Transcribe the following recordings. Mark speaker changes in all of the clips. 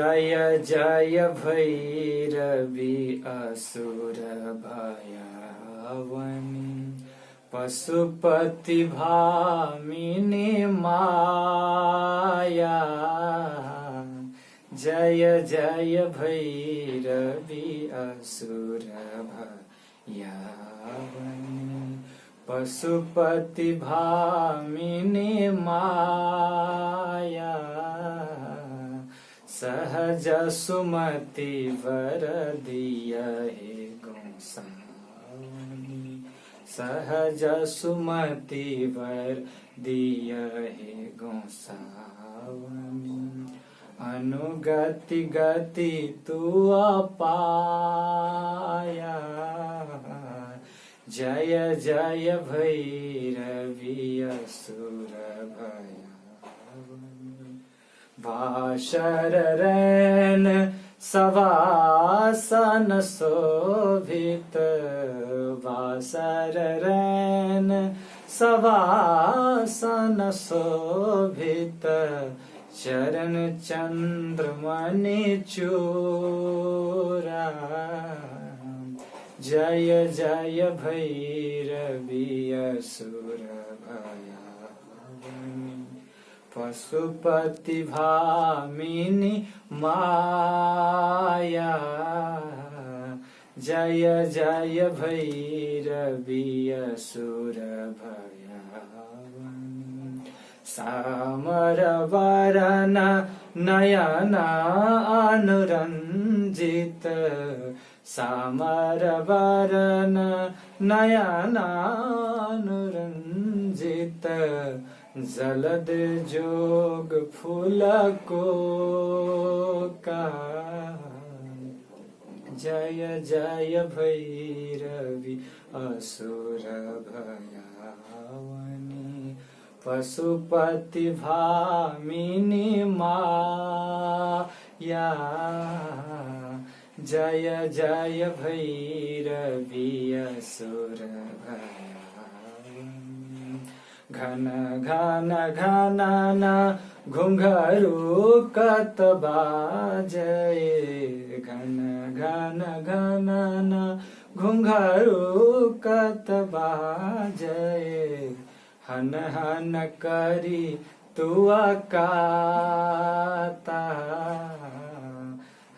Speaker 1: जय जय भैरवी असुर भयावनी पशुपति भामिनी माया। जय जय भैरवी असुर भयावनी पशुपति भामिनी माया। सहज सुमति वर दिया हे गोसावनी सहज सुमति वर दिया हे गोसावनी। अनुगति गति तू अपाया। जय जय भैरवी असुर भयावनी। भाषर रैन सवासन शोभित वासर रैन सवासन शोभित चरण चंद्रमणि चूरा। जय जय भैरवी असुर भयावनी पशुपति भामिनी माया। जय जय भैरवी असुर भयावनी। सामर वरन नयन अनुरंजित सामर वरन नयन अनुरंजित जलद जोग फूल को का। जय जय भैरवी असुर भयावनी पशुपति भामिनी माया। जय जय भैरवी असुर भयावनी। घन घन घनन घुंघरू कत बाजए घन घन घनन घुंघरू कत बाजए। हन हन करी तू अकाता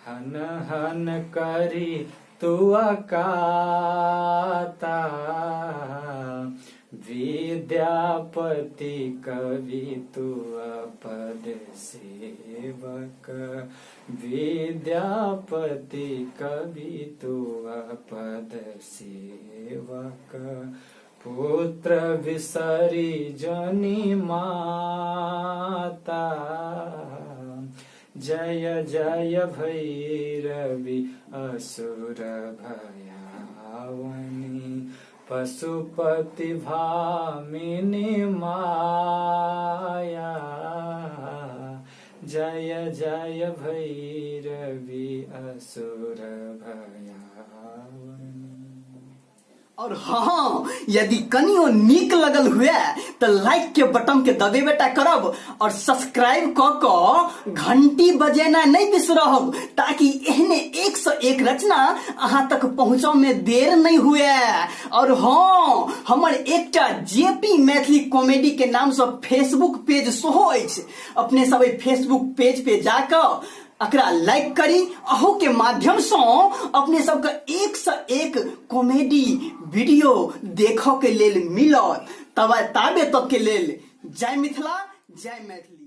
Speaker 1: हन हन करी तू अकाता। विद्यापति कवि तू अपद सेवक विद्यापति कवि तू अपद सेवक। पुत्र विसरी जनी माता। जय जय भैरवी असुर भयावनी पशुपति भामिनी माया। जय जय भैरवी असुर भयावनी।
Speaker 2: और हाँ, यदि कनियो नीक लगल हुए तो लाइक के बटन के दबे बेटा करब और सब्सक्राइब क घंटी बजेना नहीं बिसरब ताकि एहने 101 रचना अहाँ तक पहुँचो में देर नहीं हुए। और हाँ, हमर एकटा जेपी मैथिली कॉमेडी के नाम से फेसबुक पेज सेहो अछि। अपने सब फेसबुक पेज पे जाकर अकरा लाइक करी। अहू के माध्यम से अपने सबके 101 कॉमेडी वीडियो देखो के लेल मिलत। तब ताबे तक के लेल जय मिथिला जय मैथिली।